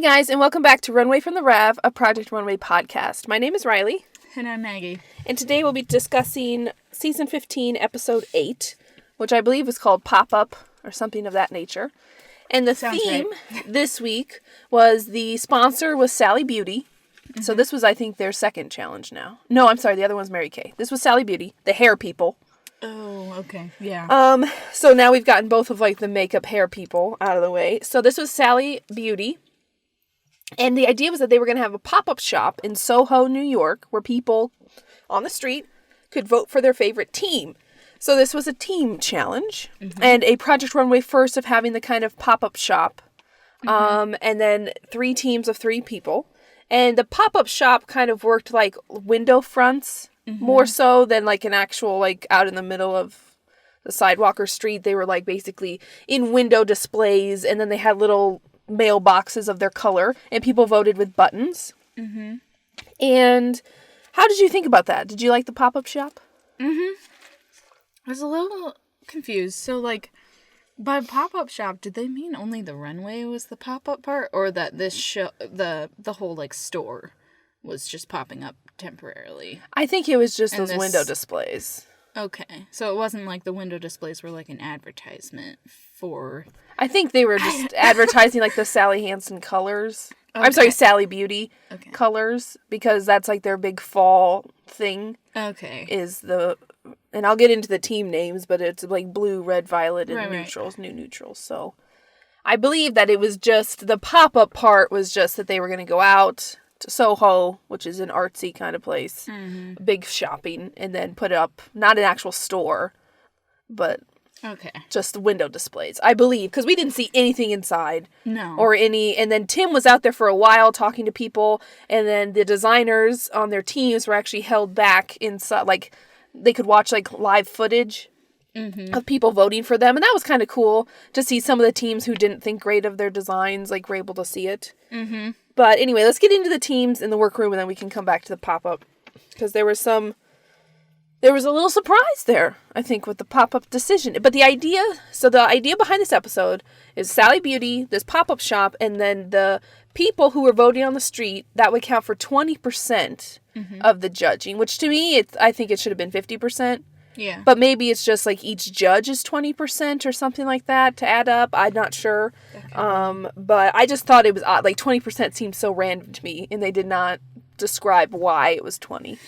Hey guys, and welcome back to Runway from the Rav, a Project Runway podcast. My name is Riley. And I'm Maggie. And today we'll be discussing Season 15, Episode 8, which I believe is called Pop-Up, or something of that nature. And the theme this week was the sponsor was Sally Beauty. Mm-hmm. So this was, I think, their second challenge now. No, I'm sorry, the other one's Mary Kay. This was Sally Beauty, the hair people. Oh, okay. Yeah. So now we've gotten both of, the makeup hair people out of the way. So this was Sally Beauty. And the idea was that they were going to have a pop-up shop in Soho, New York, where people on the street could vote for their favorite team. So this was a team challenge and a Project Runway first of having the kind of pop-up shop. And then 3 teams of 3 people. And the pop-up shop kind of worked like window fronts more so than like an actual out in the middle of the sidewalk or street. They were basically in window displays, and then they had little mailboxes of their color, and people voted with buttons. And how did you think about that? Did you like the pop-up shop? I was a little confused. So, by pop-up shop, did they mean only the runway was the pop-up part? Or that this show, the whole, store was just popping up temporarily? I think it was just those window displays. Okay. So it wasn't like the window displays were an advertisement for... I think they were just advertising, the Sally Hansen colors. Okay. I'm sorry, Sally Beauty colors, because that's, their big fall thing. Okay. And I'll get into the team names, but it's, blue, red, violet, and neutrals, new neutrals. So I believe that it was just, the pop-up part was just that they were going to go out to Soho, which is an artsy kind of place, big shopping, and then put up, not an actual store, but... Okay. Just window displays, I believe, because we didn't see anything inside. No. And then Tim was out there for a while talking to people, and then the designers on their teams were actually held back inside, they could watch, live footage of people voting for them, and that was kind of cool to see some of the teams who didn't think great of their designs, were able to see it. But anyway, let's get into the teams in the workroom, and then we can come back to the pop-up, because there was a little surprise there, I think, with the pop-up decision. But the idea behind this episode is Sally Beauty, this pop-up shop, and then the people who were voting on the street, that would count for 20% of the judging, which to me, I think it should have been 50%. Yeah. But maybe it's just each judge is 20% or something like that to add up. I'm not sure. Okay. But I just thought it was odd. 20% seemed so random to me, and they did not describe why it was 20.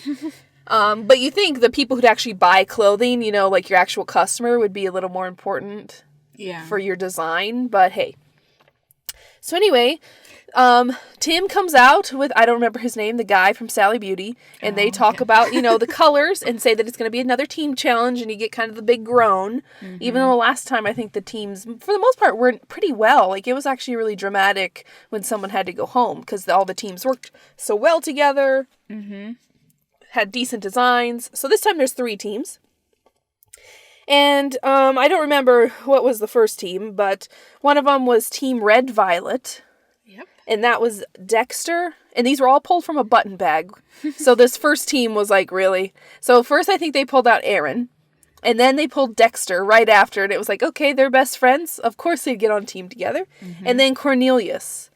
But you think the people who'd actually buy clothing, your actual customer would be a little more important for your design, but hey. So anyway, Tim comes out with, I don't remember his name, the guy from Sally Beauty, and they talk about, the colors and say that it's going to be another team challenge, and you get kind of the big groan, even though last time I think the teams, for the most part, went pretty well. It was actually really dramatic when someone had to go home, because all the teams worked so well together. Had decent designs. So this time there's 3 teams. And I don't remember what was the first team, but one of them was Team Red Violet. Yep. And that was Dexter. And these were all pulled from a button bag. So this first team was really. So first I think they pulled out Aaron. And then they pulled Dexter right after. And it was okay, they're best friends. Of course they'd get on team together. And then Cornelius.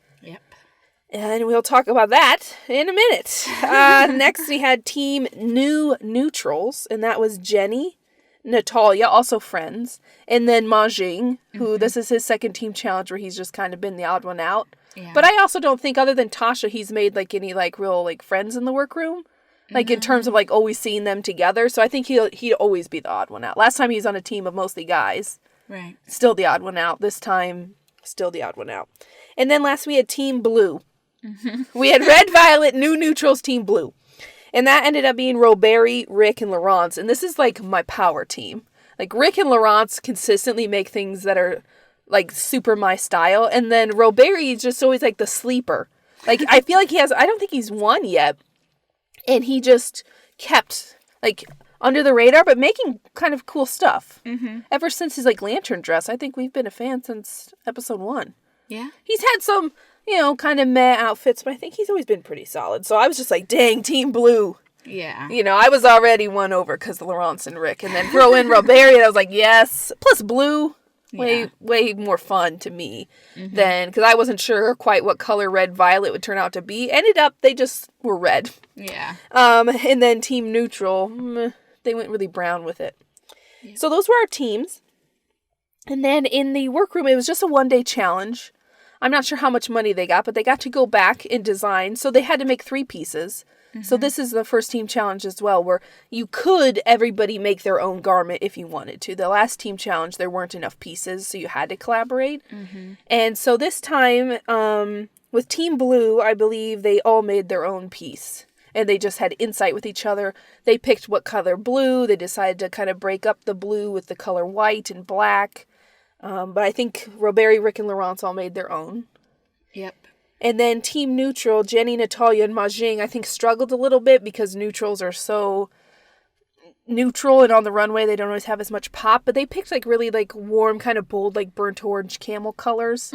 And we'll talk about that in a minute. Next, we had Team New Neutrals, and that was Jenny, Natalia, also friends, and then Majing, who this is his second team challenge where he's just kind of been the odd one out. Yeah. But I also don't think, other than Tasha, he's made any real friends in the workroom, in terms of always seeing them together. So I think he'd always be the odd one out. Last time he was on a team of mostly guys. Right. Still the odd one out. This time, still the odd one out. And then last we had Team Blue. We had Red, Violet, New Neutrals, Team Blue. And that ended up being Roberi, Rick, and Laurence. And this is my power team. Rick and Laurence consistently make things that are super my style. And then Roberi is just always the sleeper. I feel he has, I don't think he's won yet. And he just kept under the radar, but making kind of cool stuff. Ever since his lantern dress. I think we've been a fan since episode 1. Yeah. He's had some, kind of meh outfits, but I think he's always been pretty solid. So I was just dang, Team Blue. Yeah. I was already won over because of Laurence and Rick. And then throw in Roberi, and I was yes. Plus Blue. way more fun to me than, because I wasn't sure quite what color Red Violet would turn out to be. Ended up, they just were red. Yeah. And then Team Neutral, they went really brown with it. Yep. So those were our teams. And then in the workroom, it was just a 1-day challenge. I'm not sure how much money they got, but they got to go back and design. So they had to make 3 pieces. So this is the first team challenge as well, where you could, everybody, make their own garment if you wanted to. The last team challenge, there weren't enough pieces, so you had to collaborate. And so this time, with Team Blue, I believe they all made their own piece. And they just had insight with each other. They picked what color blue. They decided to kind of break up the blue with the color white and black. But I think Robert, Rick, and Laurence all made their own. Yep. And then Team Neutral, Jenny, Natalia, and Majing, I think struggled a little bit because neutrals are so neutral, and on the runway they don't always have as much pop. But they picked really warm, kind of bold, burnt orange camel colors.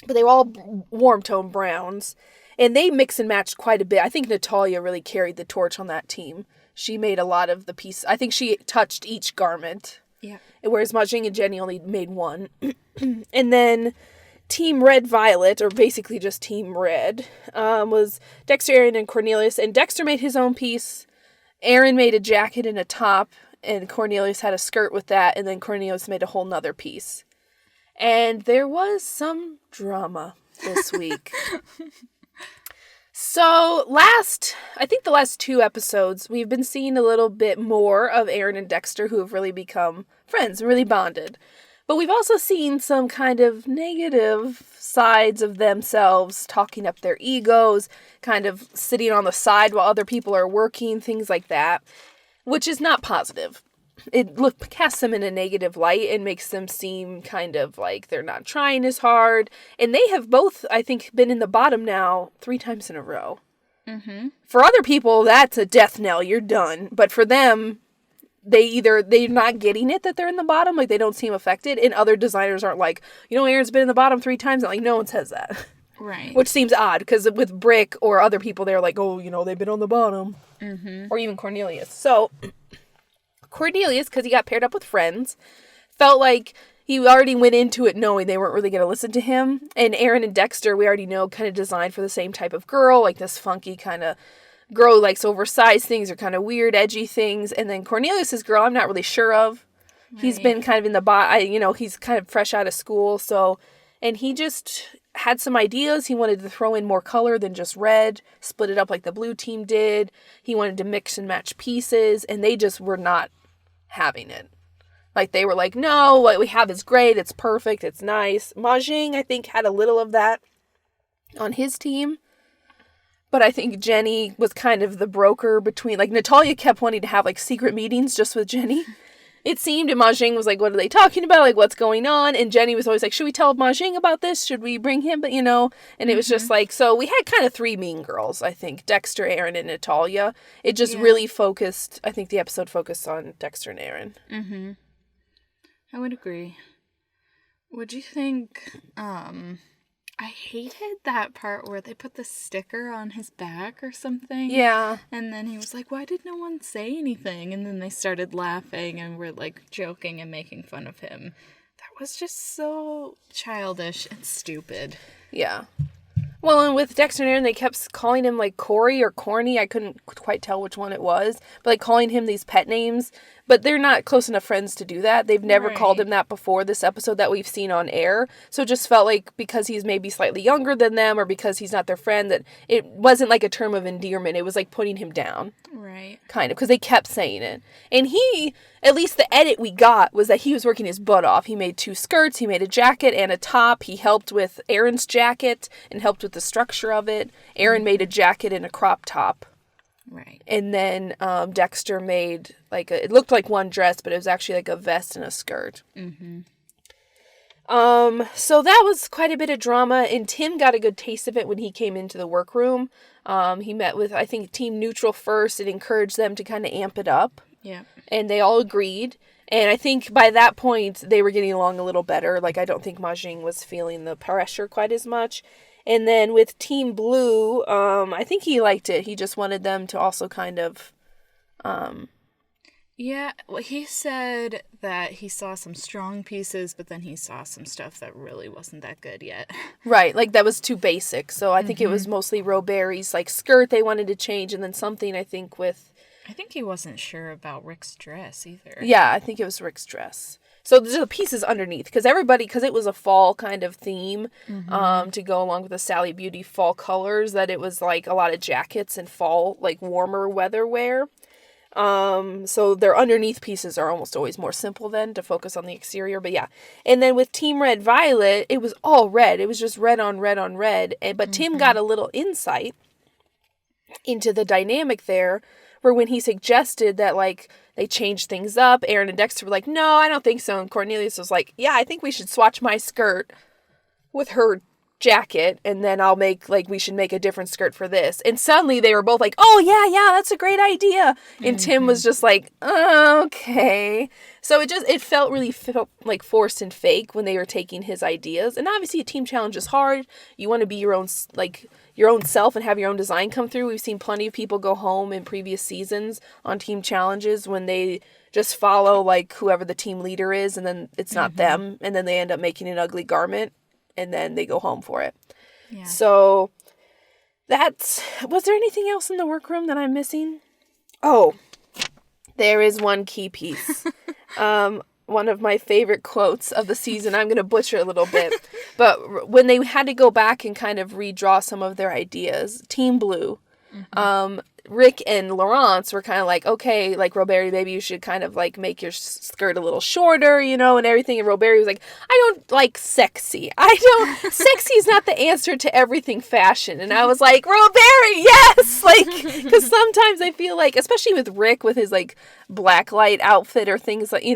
But they were all warm tone browns. And they mix and matched quite a bit. I think Natalia really carried the torch on that team. She made a lot of the pieces. I think she touched each garment. Yeah. Whereas Majing and Jenny only made one. And then Team Red Violet, or basically just Team Red, was Dexter, Aaron, and Cornelius. And Dexter made his own piece. Aaron made a jacket and a top. And Cornelius had a skirt with that. And then Cornelius made a whole nother piece. And there was some drama this week. So I think the last 2 episodes, we've been seeing a little bit more of Aaron and Dexter, who have really become friends, really bonded. But we've also seen some kind of negative sides of themselves, talking up their egos, kind of sitting on the side while other people are working, things like that, which is not positive. It casts them in a negative light and makes them seem kind of like they're not trying as hard. And they have both, I think, been in the bottom now 3 times in a row. For other people, that's a death knell. You're done. But for them, they're not getting it that they're in the bottom. Like, they don't seem affected. And other designers aren't like, Aaron's been in the bottom 3 times. And no one says that. Right. Which seems odd, because with Brick or other people, they're like, oh, they've been on the bottom. Or even Cornelius. So Cornelius, because he got paired up with friends, felt like he already went into it knowing they weren't really going to listen to him. And Aaron and Dexter, we already know, kind of designed for the same type of girl, like this funky kind of girl who likes oversized things or kind of weird, edgy things. And then Cornelius's girl, I'm not really sure of. Right. He's been kind of in the he's kind of fresh out of school. So, and he just had some ideas. He wanted to throw in more color than just red, split it up like the blue team did. He wanted to mix and match pieces, and they just were not having it. Like, they were like, no, what we have is great, it's perfect, it's nice. Majing, I think, had a little of that on his team. But I think Jenny was kind of the broker between, Natalia kept wanting to have, secret meetings just with Jenny. It seemed, and Majing was like, what are they talking about? What's going on? And Jenny was always like, should we tell Majing about this? Should we bring him? But, and it was just so we had kind of 3 mean girls, I think. Dexter, Aaron, and Natalia. It just really focused, I think the episode focused on Dexter and Aaron. I would agree. Would you think, I hated that part where they put the sticker on his back or something. Yeah. And then he was like, why did no one say anything? And then they started laughing and were joking and making fun of him. That was just so childish and stupid. Yeah. Well, and with Dexter and Aaron, they kept calling him Corey or Corny. I couldn't quite tell which one it was. But calling him these pet names. But they're not close enough friends to do that. They've never called him that before this episode that we've seen on air. So it just felt like because he's maybe slightly younger than them or because he's not their friend, that it wasn't a term of endearment. It was putting him down. Right. Kind of, because they kept saying it. And he, at least the edit we got was that he was working his butt off. He made 2 skirts, he made a jacket and a top. He helped with Aaron's jacket and helped with the structure of it. Aaron made a jacket and a crop top. Right. And then Dexter made it looked like one dress, but it was actually a vest and a skirt. So that was quite a bit of drama, and Tim got a good taste of it when he came into the workroom. He met with, I think, Team Neutral first and encouraged them to kind of amp it up. Yeah. And they all agreed. And I think by that point, they were getting along a little better. I don't think Majing was feeling the pressure quite as much. And then with Team Blue, I think he liked it. He just wanted them to also kind of... Yeah, well, he said that he saw some strong pieces, but then he saw some stuff that really wasn't that good yet. Right, like that was too basic. So I think it was mostly Roberry's like skirt they wanted to change, and then something I think with I think he wasn't sure about Rick's dress either. yeah, I think it was Rick's dress. So there's the pieces underneath because it was a fall kind of theme to go along with the Sally Beauty fall colors. That it was like a lot of jackets and fall like warmer weather wear. So their underneath pieces are almost always more simple then to focus on the exterior. But yeah. And then with Team Red Violet, it was all red. It was just red on red on red. But Tim got a little insight into the dynamic there where when he suggested that like they changed things up, Aaron and Dexter were like, no, I don't think so. And Cornelius was like, yeah, I think we should swatch my skirt with her jacket, and then we should make a different skirt for this. And suddenly they were both like, oh yeah, that's a great idea. And Tim was just like, okay. So it felt like forced and fake when they were taking his ideas. And obviously a team challenge is hard. You want to be your own self and have your own design come through. We've seen plenty of people go home in previous seasons on team challenges when they just follow like whoever the team leader is, and then it's not them, and then they end up making an ugly garment. And then they go home for it. Yeah. So was there anything else in the workroom that I'm missing? Oh, there is one key piece. One of my favorite quotes of the season. I'm going to butcher a little bit. But when they had to go back and kind of redraw some of their ideas, Team Blue, Rick and Laurence were kind of like, okay, like, Roberry, maybe you should kind of, like, make your skirt a little shorter, and everything. And Roberry was like, I don't like sexy. Sexy is not the answer to everything fashion. And I was like, Roberry, yes! Like, because sometimes I feel like, especially with Rick, with his, like, blacklight outfit or things like, I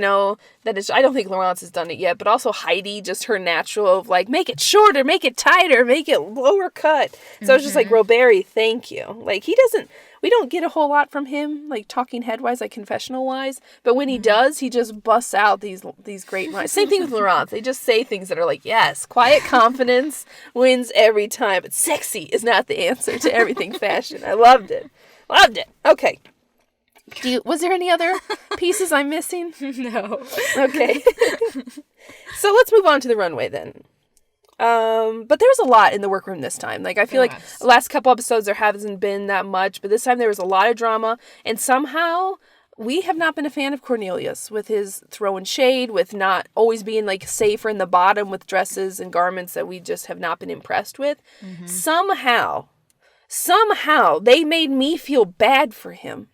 don't think Laurence has done it yet, but also Heidi, just her natural of, like, make it shorter, make it tighter, make it lower cut. So I was just like, Roberry, thank you. Like, we don't get a whole lot from him, like talking head-wise, like confessional-wise. But when he does, he just busts out these great lines. Same thing with Laurence. They just say things that are like, yes, quiet confidence wins every time. But sexy is not the answer to everything fashion. I loved it. Okay. Was there any other pieces I'm missing? No. Okay. So let's move on to the runway then. But there was a lot in the workroom this time. Like, I feel like the last couple episodes there hasn't been that much, but this time there was a lot of drama, and somehow we have not been a fan of Cornelius with his throwing shade, with not always being, like, safer in the bottom with dresses and garments that we just have not been impressed with. Somehow they made me feel bad for him.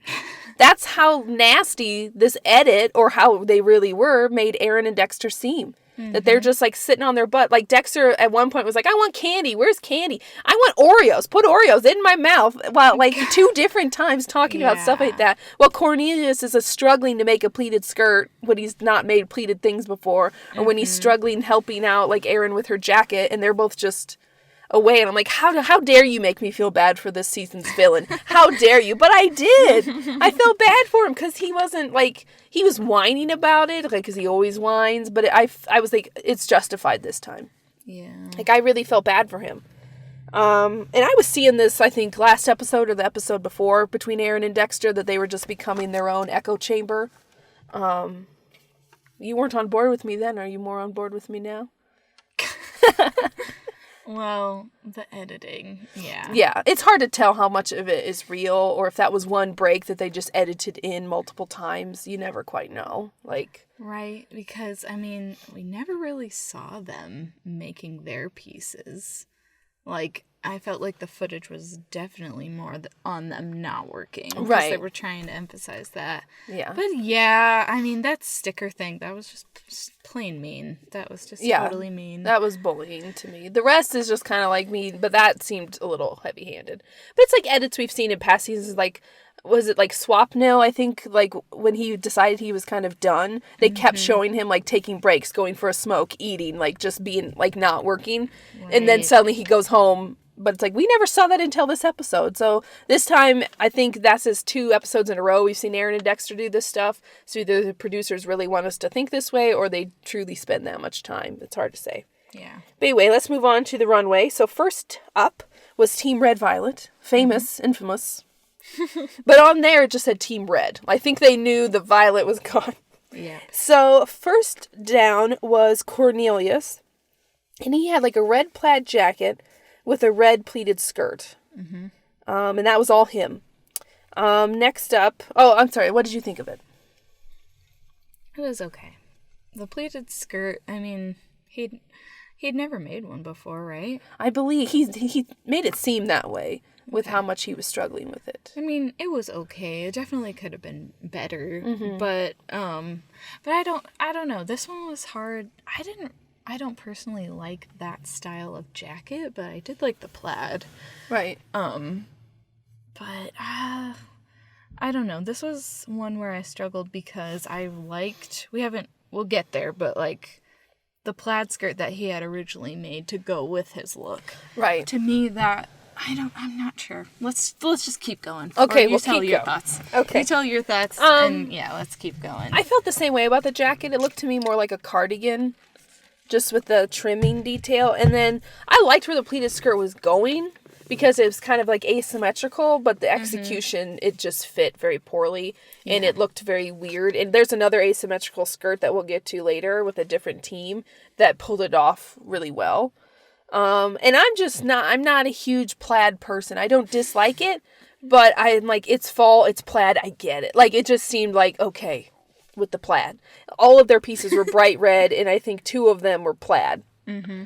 That's how nasty this edit, or how they really were, made Aaron and Dexter seem. That they're just, like, sitting on their butt. Like, Dexter at one point was like, I want candy. Where's candy? I want Oreos. Put Oreos in my mouth. While, like, 2 different times talking about stuff like that. Well, Cornelius is struggling to make a pleated skirt when he's not made pleated things before. Or when he's struggling helping out, like, Erin with her jacket. And they're both just away. And I'm like, how dare you make me feel bad for this season's villain? How dare you? But I did. I felt bad for him because he wasn't, like, he was whining about it, like, because he always whines. But I was like, it's justified this time. Yeah. Like, I really felt bad for him. And I was seeing this, I think, last episode or the episode before between Aaron and Dexter, that they were just becoming their own echo chamber. You weren't on board with me then. Are you more on board with me now? Well, the editing, yeah. Yeah, it's hard to tell how much of it is real, or if that was one break that they just edited in multiple times. You never quite know. Like, right, because, I mean, we never really saw them making their pieces. Like, I felt like the footage was definitely more on them not working. Right. Because they were trying to emphasize that. Yeah. But yeah, I mean, that sticker thing, that was just plain mean. That was just totally mean. That was bullying to me. The rest is just kind of like mean, but that seemed a little heavy-handed. But it's like edits we've seen in past seasons, like, was it like Swapnil? I think, like, when he decided he was kind of done, they kept showing him, like, taking breaks, going for a smoke, eating, like, just being, like, not working. Right. And then suddenly he goes home. But it's like, we never saw that until this episode. So this time, I think that's his 2 episodes in a row. We've seen Aaron and Dexter do this stuff. So either the producers really want us to think this way, or they truly spend that much time. It's hard to say. Yeah. But anyway, let's move on to the runway. So first up was Team Red Violet. Famous, infamous. But on there, it just said Team Red. I think they knew the violet was gone. Yeah. So, first down was Cornelius. And he had like a red plaid jacket with a red pleated skirt. Mm-hmm. And that was all him. Next up... Oh, I'm sorry. What did you think of it? It was okay. The pleated skirt, I mean, he'd never made one before, right? I believe he made it seem that way with how much he was struggling with it. I mean, it was okay. It definitely could have been better, but I don't know. This one was hard. I don't personally like that style of jacket, but I did like the plaid. Right. But I don't know. This was one where I struggled because we'll get there, but like the plaid skirt that he had originally made to go with his look. Right. To me, I'm not sure. Let's just keep going. Okay, we'll tell your going. thoughts. Okay. You tell your thoughts, and yeah, let's keep going. I felt the same way about the jacket. It looked to me more like a cardigan, just with the trimming detail. And then I liked where the pleated skirt was going because it was kind of like asymmetrical, but the execution, it just fit very poorly, and it looked very weird. And there's another asymmetrical skirt that we'll get to later with a different team that pulled it off really well. And I'm not a huge plaid person. I don't dislike it, but I'm like, it's fall, it's plaid, I get it. Like, it just seemed like, okay, with the plaid. All of their pieces were bright red, and I think 2 of them were plaid. Mm-hmm.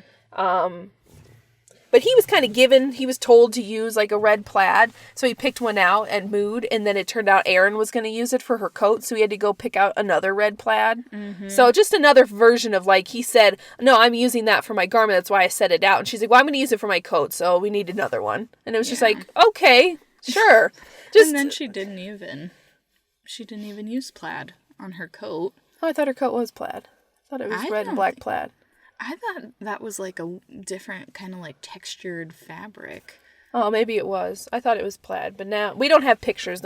But he was kind of he was told to use like a red plaid, so he picked one out at Mood, and then it turned out Erin was going to use it for her coat, so he had to go pick out another red plaid. Mm-hmm. So just another version of like, he said, no, I'm using that for my garment, that's why I set it out. And she's like, well, I'm going to use it for my coat, so we need another one. And it was just like, okay, sure. And then she didn't even use plaid on her coat. Oh, I thought her coat was plaid. I thought it was red and black plaid. I thought that was like a different kind of like textured fabric. Oh, maybe it was. I thought it was plaid, but now we don't have pictures.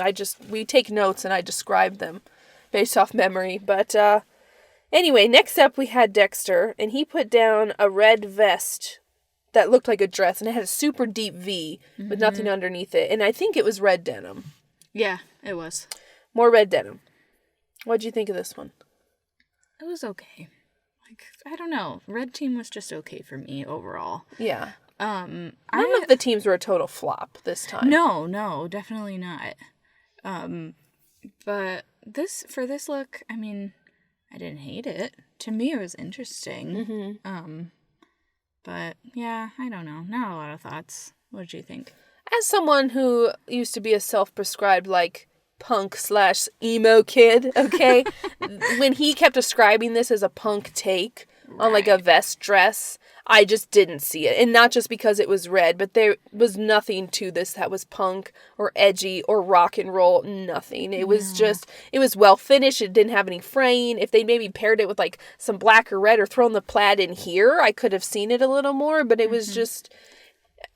We take notes and I describe them based off memory. But anyway, next up we had Dexter, and he put down a red vest that looked like a dress, and it had a super deep V with nothing underneath it. And I think it was red denim. Yeah, it was. More red denim. What'd you think of this one? It was okay. Like, I don't know. Red team was just okay for me overall. Yeah. None of the teams were a total flop this time. No, definitely not. But for this look, I mean, I didn't hate it. To me, it was interesting. Mm-hmm. But yeah, I don't know. Not a lot of thoughts. What did you think? As someone who used to be a self-prescribed, like, punk/emo kid, okay? When he kept describing this as a punk take on like a vest dress, I just didn't see it. And not just because it was red, but there was nothing to this that was punk or edgy or rock and roll. Nothing. It was just, it was well finished. It didn't have any fraying. If they maybe paired it with like some black or red or thrown the plaid in here, I could have seen it a little more, but it was just,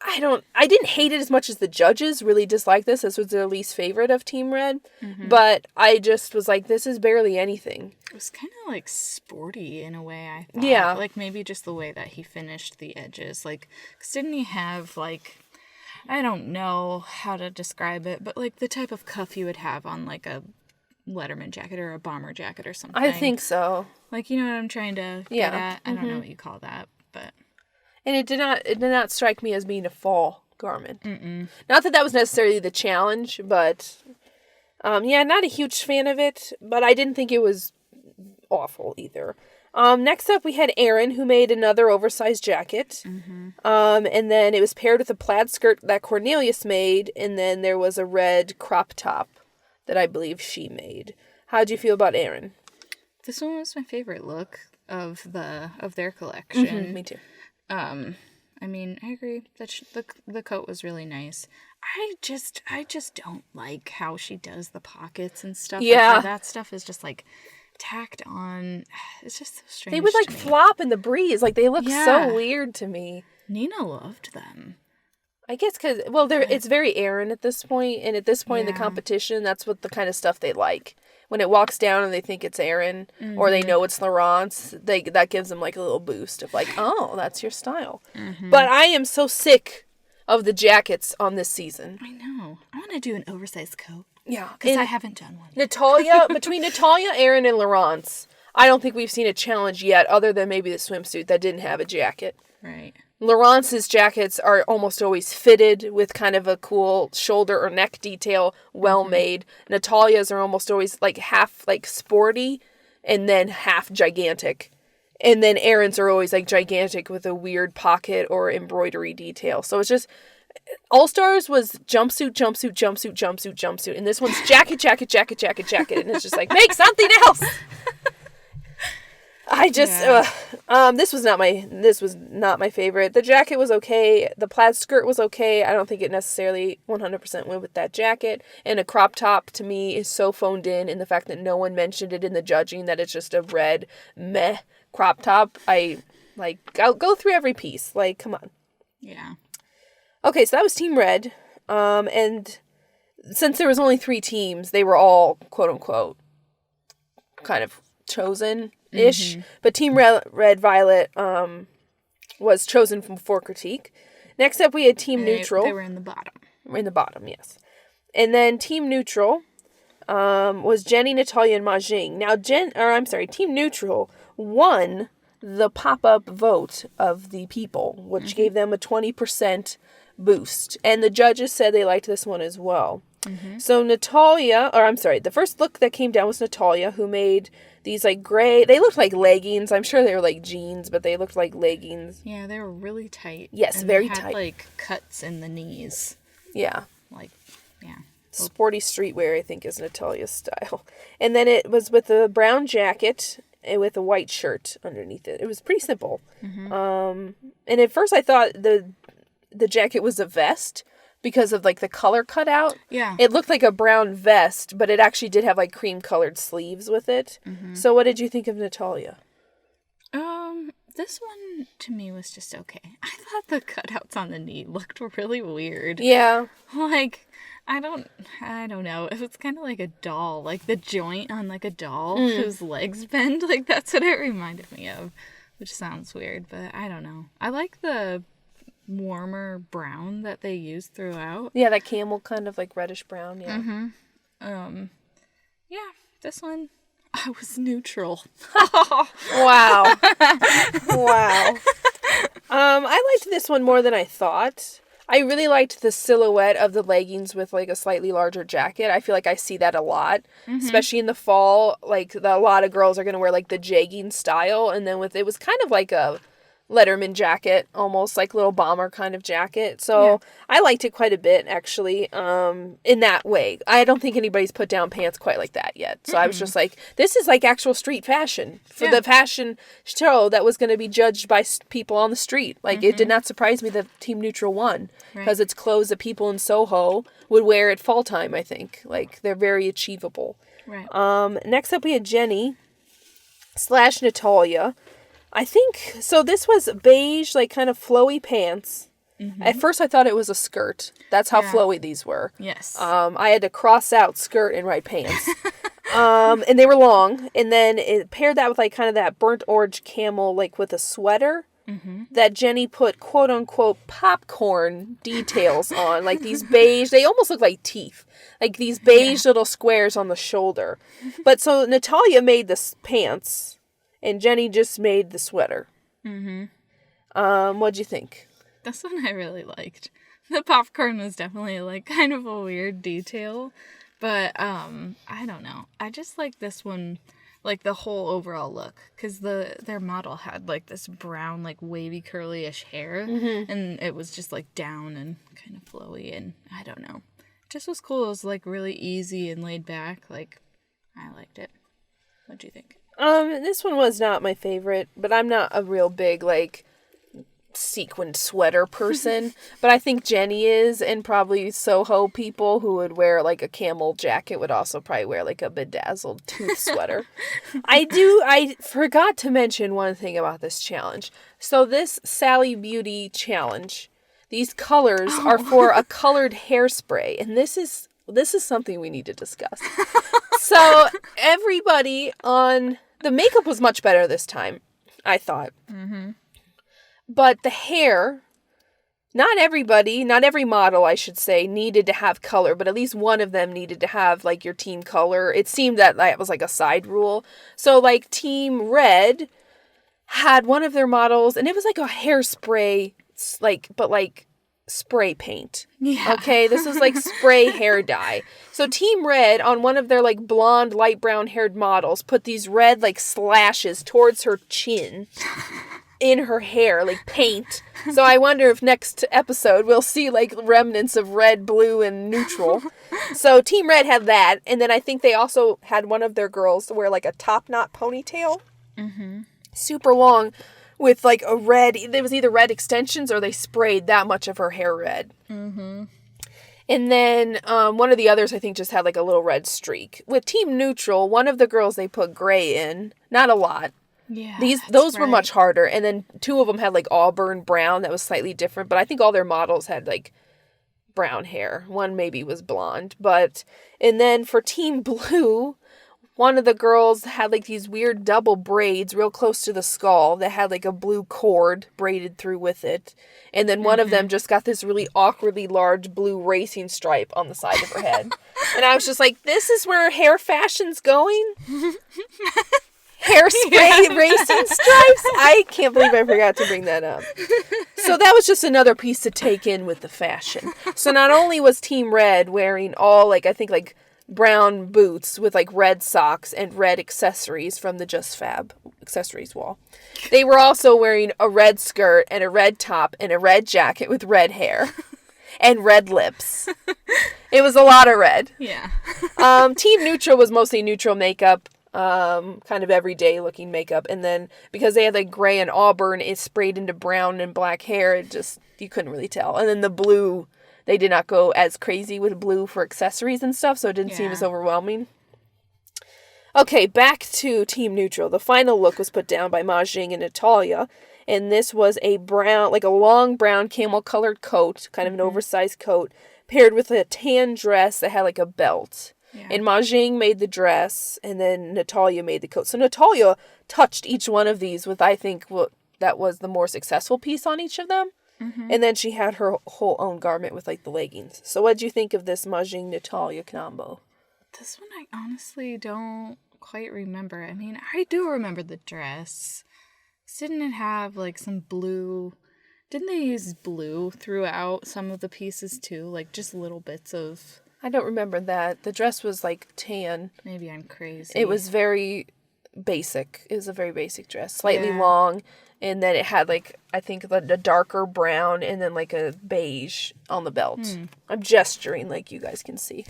I didn't hate it as much as the judges really disliked this. This was their least favorite of Team Red. Mm-hmm. But I just was like, this is barely anything. It was kind of like sporty in a way, I thought. Yeah. Like maybe just the way that he finished the edges. Like, 'cause didn't he have like, I don't know how to describe it, but like the type of cuff you would have on like a Letterman jacket or a bomber jacket or something. I think so. Like, you know what I'm trying to get at? I don't know what you call that, but... And it did not strike me as being a fall garment. Mm-mm. Not that was necessarily the challenge, but not a huge fan of it. But I didn't think it was awful either. Next up, we had Erin, who made another oversized jacket. Mm-hmm. And then it was paired with a plaid skirt that Cornelius made, and then there was a red crop top that I believe she made. How'd you feel about Erin? This one was my favorite look of their collection. Mm-hmm, me too. I mean, I agree that the coat was really nice. I just don't like how she does the pockets and stuff. Yeah. Like, that stuff is just like tacked on. It's just so strange. They would like flop in the breeze. Like, they look so weird to me. Nina loved them. I guess because, it's very Erin at this point, and at this point in the competition, that's what the kind of stuff they like. When it walks down and they think it's Erin, or they know it's Laurence, that gives them like a little boost of like, oh, that's your style. Mm-hmm. But I am so sick of the jackets on this season. I know. I want to do an oversized coat. Yeah. Because I haven't done one. Between Natalia, Erin, and Laurence, I don't think we've seen a challenge yet other than maybe the swimsuit that didn't have a jacket. Right. Laurence's jackets are almost always fitted with kind of a cool shoulder or neck detail, well made. Natalia's are almost always like half like sporty and then half gigantic. And then Erin's are always like gigantic with a weird pocket or embroidery detail. So it's just All-Stars was jumpsuit, jumpsuit, jumpsuit, jumpsuit, jumpsuit. And this one's jacket, jacket, jacket, jacket, jacket. And it's just like, make something else. This was not my favorite. The jacket was okay. The plaid skirt was okay. I don't think it necessarily 100% went with that jacket. And a crop top to me is so phoned in the fact that no one mentioned it in the judging that it's just a red meh crop top. I like go through every piece. Like, come on. Yeah. Okay, so that was Team Red. And since there was only 3 teams, they were all quote unquote kind of chosen-ish. Mm-hmm. But Team Red Violet was chosen for critique. Next up, we had Team Neutral. They were in the bottom. In the bottom, yes. And then Team Neutral was Jenny, Natalia, and Majing. Now, Team Neutral won the pop-up vote of the people, which gave them a 20% boost. And the judges said they liked this one as well. Mm-hmm. So the first look that came down was Natalia, who made these like gray, they looked like leggings. I'm sure they were like jeans, but they looked like leggings. Yeah, they were really tight. Yes, and very they had, tight. Like cuts in the knees. Yeah. Yeah. Sporty streetwear, I think, is Natalia's style. And then it was with a brown jacket and with a white shirt underneath it. It was pretty simple. Mm-hmm. And at first I thought the jacket was a vest because of like the color cutout. Yeah. It looked like a brown vest, but it actually did have like cream colored sleeves with it. Mm-hmm. So what did you think of Natalia? This one to me was just okay. I thought the cutouts on the knee looked really weird. Yeah. Like, I don't know. It was kind of like a doll, like the joint on like a doll whose legs bend. Like, that's what it reminded me of, which sounds weird, but I don't know. I like the warmer brown that they used throughout. Yeah, that camel kind of like reddish brown. Yeah. Mm-hmm. Yeah, this one, I was neutral. Wow. Wow. I liked this one more than I thought. I really liked the silhouette of the leggings with like a slightly larger jacket. I feel like I see that a lot, especially in the fall. Like a lot of girls are going to wear like the jegging style. And then it was kind of like a Letterman jacket, almost like little bomber kind of jacket. So I liked it quite a bit, actually, in that way. I don't think anybody's put down pants quite like that yet. So I was just like, this is like actual street fashion for the fashion show that was going to be judged by people on the street. Like, it did not surprise me that Team Neutral won because it's clothes that people in Soho would wear at fall time, I think. Like, they're very achievable. Right. Next up, we had Jenny / Natalia. I think, so this was beige, like kind of flowy pants. Mm-hmm. At first I thought it was a skirt. That's how flowy these were. Yes. I had to cross out skirt and write pants. And they were long. And then it paired that with like kind of that burnt orange camel, like with a sweater that Jenny put quote unquote popcorn details on. Like these beige, they almost look like teeth. Like these beige little squares on the shoulder. But so Natalia made the pants. And Jenny just made the sweater. Mm-hmm. What'd you think? This one I really liked. The popcorn was definitely like kind of a weird detail. But I don't know. I just like this one, like the whole overall look. Because their model had like this brown, like wavy curly-ish hair. Mm-hmm. And it was just like down and kind of flowy. And I don't know. It just was cool. It was like really easy and laid back. Like, I liked it. What'd you think? This one was not my favorite, but I'm not a real big, like, sequined sweater person, but I think Jenny is, and probably Soho people who would wear, like, a camel jacket would also probably wear, like, a bedazzled tooth sweater. I forgot to mention one thing about this challenge. So this Sally Beauty challenge, these colors are for a colored hairspray, and this is something we need to discuss. So everybody the makeup was much better this time, I thought. Mm-hmm. But the hair not every model, I should say, needed to have color, but at least one of them needed to have, like, your team color. It seemed that was, like, a side rule. So, like, Team Red had one of their models, and it was, like, a hairspray, but spray paint. Yeah. Okay, this was, like, spray hair dye. So, Team Red, on one of their, like, blonde, light brown-haired models, put these red, like, slashes towards her chin in her hair, like paint. So I wonder if next episode we'll see like remnants of red, blue, and neutral. So Team Red had that, and then I think they also had one of their girls wear like a top knot ponytail, super long, with like a red. It was either red extensions or they sprayed that much of her hair red. And then one of the others I think just had like a little red streak. With Team Neutral, one of the girls they put gray in, not a lot. Yeah, Those were much harder, and then two of them had like auburn brown that was slightly different, but I think all their models had like brown hair. One maybe was blonde, and then for Team Blue, one of the girls had like these weird double braids real close to the skull that had like a blue cord braided through with it, and then one of them just got this really awkwardly large blue racing stripe on the side of her head, and I was just like, this is where hair fashion's going? Hairspray racing stripes? I can't believe I forgot to bring that up. So that was just another piece to take in with the fashion. So not only was Team Red wearing all, like, I think, like, brown boots with, like, red socks and red accessories from the Just Fab accessories wall, they were also wearing a red skirt and a red top and a red jacket with red hair and red lips. It was a lot of red. Yeah. Team Neutral was mostly neutral makeup. Kind of everyday looking makeup, and then because they had like gray and auburn, it sprayed into brown and black hair, it just, you couldn't really tell. And then the blue, they did not go as crazy with blue for accessories and stuff, so it didn't seem as overwhelming. Okay, back to Team Neutral. The final look was put down by Ma Jing and Natalia, and this was a brown, like a long brown camel colored coat, kind of an oversized coat, paired with a tan dress that had like a belt. Yeah. And Ma Jing made the dress, and then Natalia made the coat. So Natalia touched each one of these with, I think, that was the more successful piece on each of them. And then she had her whole own garment with, like, the leggings. So what did you think of this Ma Jing Natalia combo? This one I honestly don't quite remember. I mean, I do remember the dress. Didn't it have, like, some blue... Didn't they use blue throughout some of the pieces, too? Like, just little bits of... I don't remember that. The dress was, like, tan. Maybe I'm crazy. It was very basic. It was a very basic dress. Slightly long, and then it had, like, I think a darker brown and then, like, a beige on the belt. I'm gesturing like you guys can see.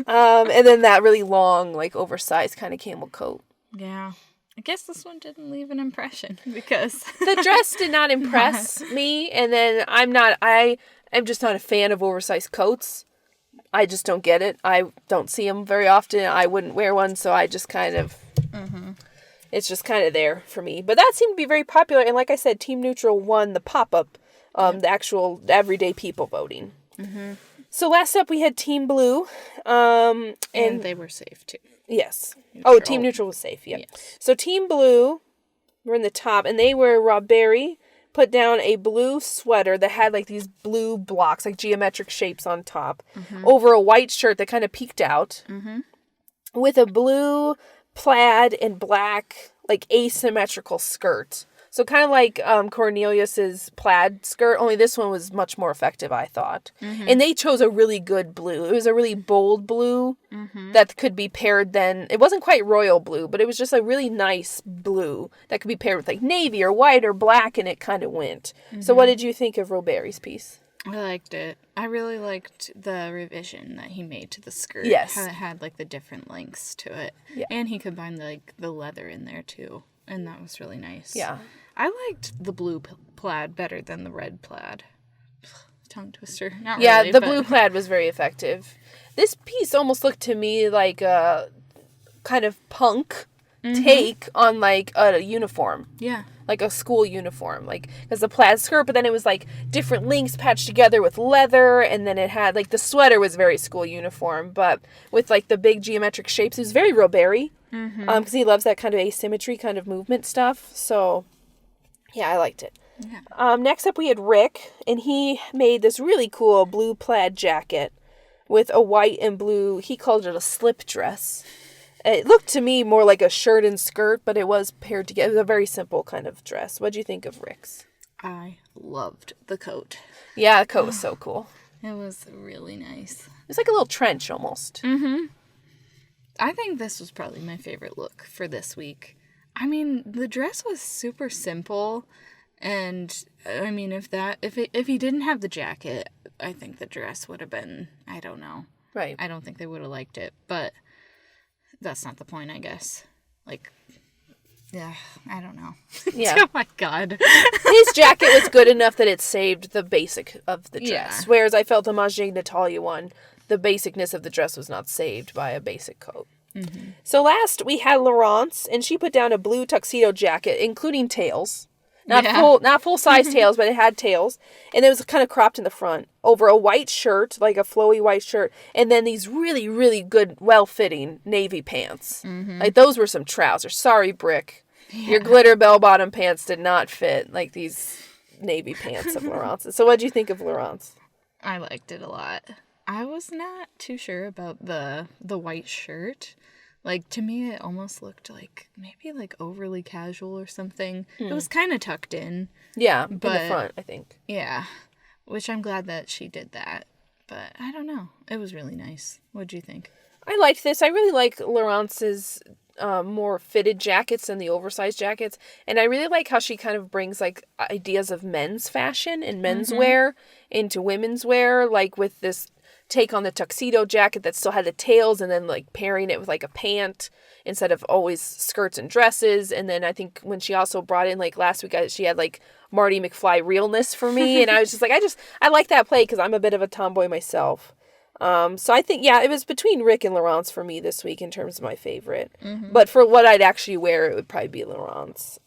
And then that really long, like, oversized kind of camel coat. Yeah. I guess this one didn't leave an impression because... The dress did not impress me, and then I'm just not a fan of oversized coats. I just don't get it. I don't see them very often. I wouldn't wear one, so I just kind of... It's just kind of there for me. But that seemed to be very popular, and like I said, Team Neutral won the pop-up, the actual everyday people voting. So last up, we had Team Blue. And they were safe, too. Yes. Neutral. Oh, Team Neutral was safe, yeah. Yes. So Team Blue were in the top, and they were RavRunway put down a blue sweater that had like these blue blocks, like geometric shapes on top, over a white shirt that kind of peeked out, with a blue plaid and black, like asymmetrical skirt. So kind of like Cornelius's plaid skirt, only this one was much more effective, I thought. And they chose a really good blue. It was a really bold blue that could be paired then. It wasn't quite royal blue, but it was just a really nice blue that could be paired with like navy or white or black, and it kind of went. So what did you think of RavRunway's piece? I liked it. I really liked the revision that he made to the skirt. Yes. How it had like the different lengths to it. Yeah. And he combined like the leather in there too. And that was really nice. Yeah. I liked the blue plaid better than the red plaid. Tongue twister. Not yeah, really, the blue plaid was very effective. This piece almost looked to me like a kind of punk take on like a uniform. Yeah. Like a school uniform. Like, because the plaid skirt, but then it was like different links patched together with leather, and then it had like the sweater was very school uniform, but with like the big geometric shapes. It was very RavRunway. Because he loves that kind of asymmetry kind of movement stuff. So, yeah, I liked it. Yeah. Next up we had Rick, and he made this really cool blue plaid jacket with a white and blue, he called it a slip dress. It looked to me more like a shirt and skirt, but it was paired together. It was a very simple kind of dress. What'd you think of Rick's? I loved the coat. Yeah, the coat was so cool. It was really nice. It's like a little trench almost. Mm-hmm. I think this was probably my favorite look for this week. I mean, the dress was super simple, and I mean, if he didn't have the jacket, I think the dress would have been, I don't know. Right. I don't think they would have liked it, but that's not the point, I guess. Like, yeah, I don't know. Yeah. Oh my God. His jacket was good enough that it saved the basic of the dress. Yeah. Whereas I felt the Maggie Natalia one, the basicness of the dress was not saved by a basic coat. Mm-hmm. So last we had Laurence, and she put down a blue tuxedo jacket, including tails. Not full size tails, but it had tails. And it was kind of cropped in the front over a white shirt, like a flowy white shirt. And then these really, really good, well-fitting navy pants. Mm-hmm. Like those were some trousers. Sorry, Brick. Yeah. Your glitter bell-bottom pants did not fit like these navy pants of Laurence's. So what did you think of Laurence? I liked it a lot. I was not too sure about the white shirt. Like, to me, it almost looked like maybe like overly casual or something. It was kind of tucked in. Yeah, but, in the front, I think. Yeah, which I'm glad that she did that. But I don't know. It was really nice. What'd you think? I liked this. I really like Laurence's more fitted jackets than the oversized jackets. And I really like how she kind of brings like ideas of men's fashion and menswear into women's wear, like with this take on the tuxedo jacket that still had the tails and then like pairing it with like a pant instead of always skirts and dresses. And then I think when she also brought in like last week, she had like Marty McFly realness for me. And I was just like, I like that play because I'm a bit of a tomboy myself. So I think, yeah, it was between Rick and Laurence for me this week in terms of my favorite. Mm-hmm. But for what I'd actually wear, it would probably be Laurence.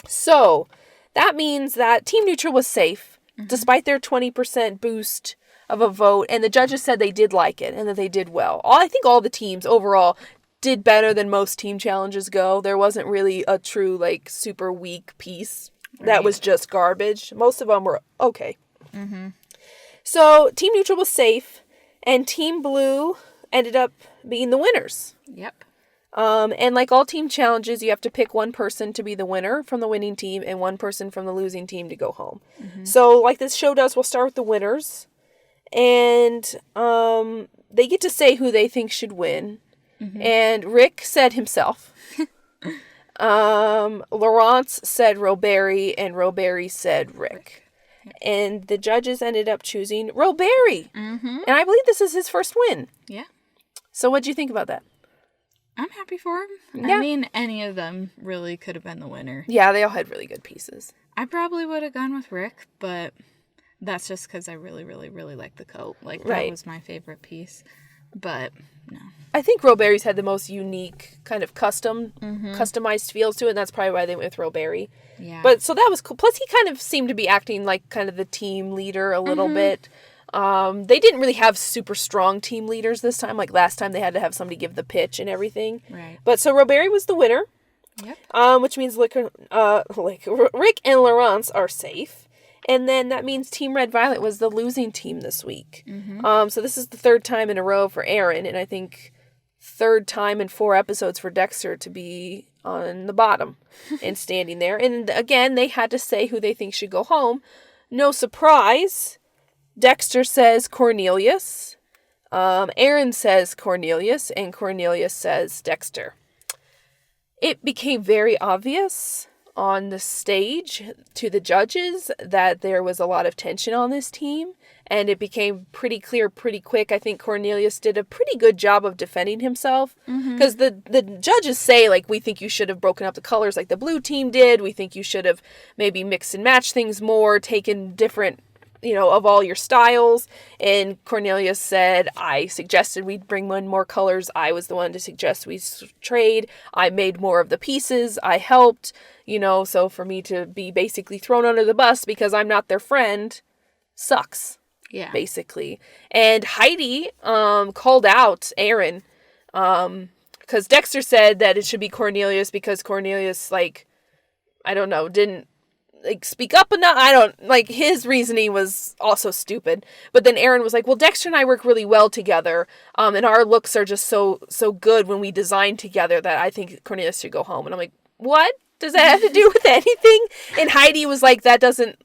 So that means that Team Neutral was safe despite their 20% boost of a vote, and the judges said they did like it and that they did well. I think all the teams overall did better than most team challenges go. There wasn't really a true like super weak piece that was just garbage. Most of them were okay. Mm-hmm. So Team Neutral was safe, and Team Blue ended up being the winners. Yep. And like all team challenges, you have to pick one person to be the winner from the winning team and one person from the losing team to go home. Mm-hmm. So like this show does, we'll start with the winners. And they get to say who they think should win. Mm-hmm. And Rick said himself. Laurence said Roberi, and Roberi said Rick. And the judges ended up choosing Roberi. Mm-hmm. And I believe this is his first win. Yeah. So what do you think about that? I'm happy for him. Yeah. I mean, any of them really could have been the winner. Yeah, they all had really good pieces. I probably would have gone with Rick, but that's just because I really, really, really like the coat. Like, that was my favorite piece. But, no. I think Roberi's had the most unique kind of customized feels to it, and that's probably why they went with Roberi. Yeah. But, so that was cool. Plus, he kind of seemed to be acting like kind of the team leader a little bit. They didn't really have super strong team leaders this time. Like, last time they had to have somebody give the pitch and everything. Right. But, so Roberi was the winner. Yep. Which means Rick and Laurence are safe. And then that means Team Red Violet was the losing team this week. Mm-hmm. So this is the third time in a row for Aaron, and I think third time in 4 episodes for Dexter to be on the bottom and standing there. And again, they had to say who they think should go home. No surprise, Dexter says Cornelius, Aaron says Cornelius, and Cornelius says Dexter. It became very obvious on the stage to the judges that there was a lot of tension on this team, and it became pretty clear pretty quick. I think Cornelius did a pretty good job of defending himself, because the judges say, like, we think you should have broken up the colors like the blue team did. We think you should have maybe mixed and matched things more, taken different, of all your styles. And Cornelius said, I suggested we bring in more colors. I was the one to suggest we trade. I made more of the pieces. I helped, so for me to be basically thrown under the bus because I'm not their friend sucks. Yeah. Basically. And Heidi called out Aaron because Dexter said that it should be Cornelius because Cornelius, like, I don't know, didn't like, speak up enough. I don't, like, his reasoning was also stupid. But then Aaron was like, well, Dexter and I work really well together, and our looks are just so good when we design together that I think Cornelius should go home. And I'm like, what? Does that have to do with anything? And Heidi was like, that doesn't,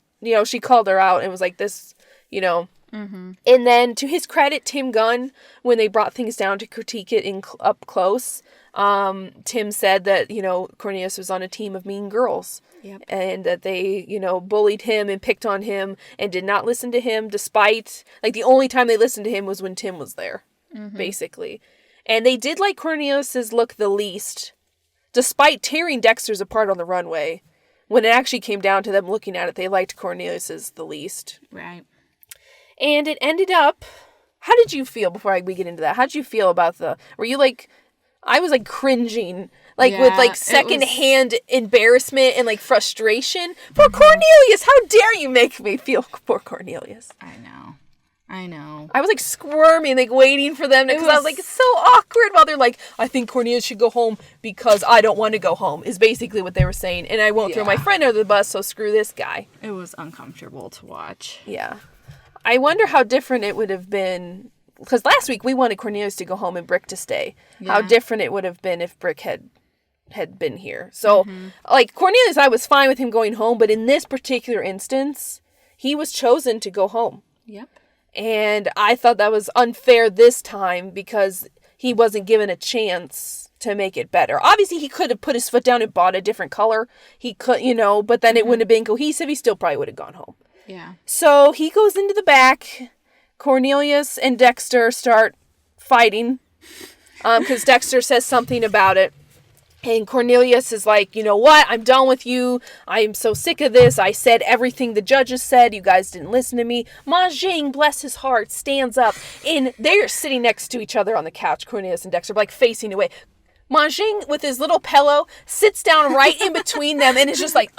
she called her out and was like, this, Mm-hmm. And then, to his credit, Tim Gunn, when they brought things down to critique it up close, Tim said that, Cornelius was on a team of mean girls. Yep. And that they, bullied him and picked on him and did not listen to him, despite, like, the only time they listened to him was when Tim was there, basically. And they did like Cornelius's look the least, despite tearing Dexter's apart on the runway. When it actually came down to them looking at it, they liked Cornelius's the least. Right. And it ended up, how did you feel before we get into that? How did you feel about were you like, I was like cringing, like with like secondhand embarrassment and like frustration. Poor Cornelius, how dare you make me feel poor Cornelius? I know. I was like squirming, like waiting for them because I was like, it's so awkward while they're like, I think Cornelius should go home because I don't want to go home, is basically what they were saying. And I won't throw my friend under the bus, so screw this guy. It was uncomfortable to watch. Yeah. I wonder how different it would have been, because last week we wanted Cornelius to go home and Brick to stay. Yeah. How different it would have been if Brick had been here. So, like, Cornelius, I was fine with him going home, but in this particular instance, he was chosen to go home. Yep. And I thought that was unfair this time because he wasn't given a chance to make it better. Obviously, he could have put his foot down and bought a different color. He could, but then it wouldn't have been cohesive. He still probably would have gone home. Yeah. So he goes into the back. Cornelius and Dexter start fighting because Dexter says something about it. And Cornelius is like, you know what? I'm done with you. I am so sick of this. I said everything the judges said. You guys didn't listen to me. Ma Jing, bless his heart, stands up. And they're sitting next to each other on the couch, Cornelius and Dexter, like facing away. Ma Jing, with his little pillow, sits down right in between them and is just like,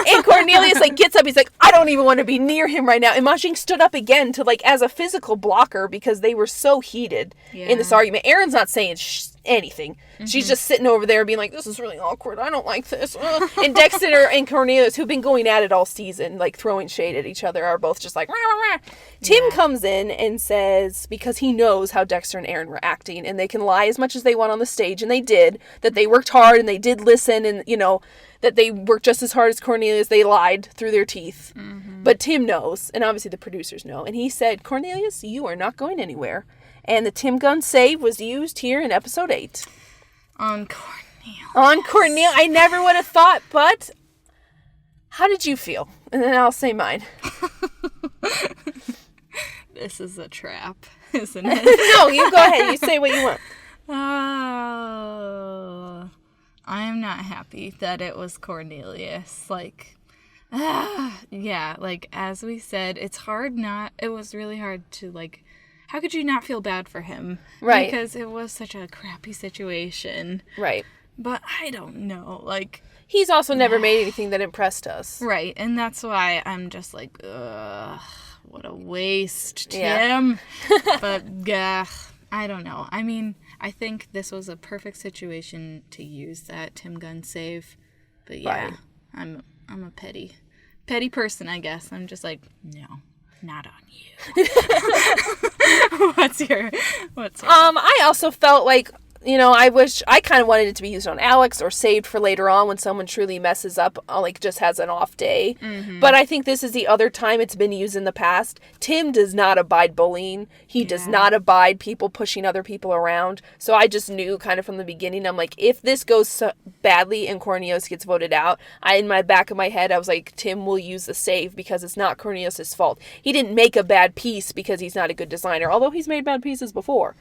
And Cornelius, like, gets up. He's like, I don't even want to be near him right now. And Ma Jing stood up again to, like, as a physical blocker because they were so heated in this argument. Aaron's not saying anything. She's just sitting over there being like, this is really awkward. I don't like this. And Dexter and Cornelius, who've been going at it all season, like throwing shade at each other, are both just like, rah, rah, rah. Tim comes in and says, because he knows how Dexter and Aaron were acting, and they can lie as much as they want on the stage, and they did, that they worked hard and they did listen, and, that they worked just as hard as Cornelius. They lied through their teeth. But Tim knows, and obviously the producers know. And he said, Cornelius, you are not going anywhere. And the Tim Gunn save was used here in episode 8. On Cornelius. I never would have thought, but how did you feel? And then I'll say mine. This is a trap, isn't it? No, you go ahead. You say what you want. I am not happy that it was Cornelius. Like, like, as we said, it was really hard to, like, how could you not feel bad for him? Right. Because it was such a crappy situation. Right. But I don't know, like... He's also never made anything that impressed us. Right, and that's why I'm just like, ugh, what a waste, Tim. Yeah. But, I don't know. I mean, I think this was a perfect situation to use that Tim Gunn save. But yeah, right. I'm a petty person, I guess. I'm just like, no. Not on you. What's your I also felt like, I kind of wanted it to be used on Alex or saved for later on when someone truly messes up, like just has an off day. But I think this is the other time it's been used in the past. Tim does not abide bullying. He does not abide people pushing other people around. So I just knew kind of from the beginning, I'm like, if this goes so badly and Cornelius gets voted out, in my back of my head, I was like, Tim will use the save because it's not Cornelius' fault. He didn't make a bad piece because he's not a good designer, although he's made bad pieces before.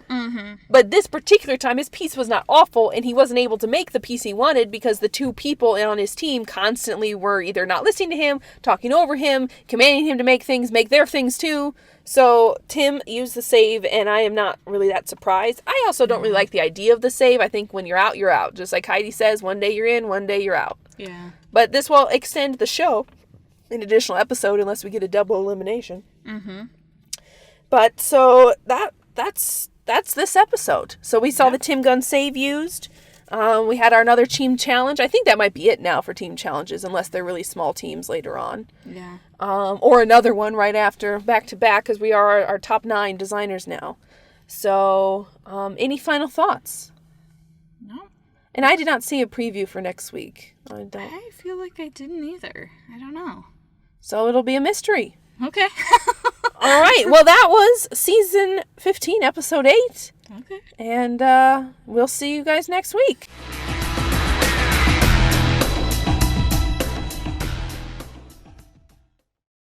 But this particular time, his piece was not awful, and he wasn't able to make the piece he wanted because the two people on his team constantly were either not listening to him, talking over him, commanding him to make their things too. So Tim used the save, and I am not really that surprised. I also don't really like the idea of the save. I think when you're out, you're out. Just like Heidi says, one day you're in, one day you're out. Yeah. But this will extend the show an additional episode unless we get a double elimination. But so that's this episode. So we saw the Tim Gunn save used. We had our another team challenge. I think that might be it now for team challenges, unless they're really small teams later on. Yeah. Or another one right after, back to back, because we are our top 9 designers now. So, any final thoughts? No. And I did not see a preview for next week. I feel like I didn't either. I don't know. So it'll be a mystery. Okay. All right. Well, that was season 15, episode 8. Okay. And we'll see you guys next week.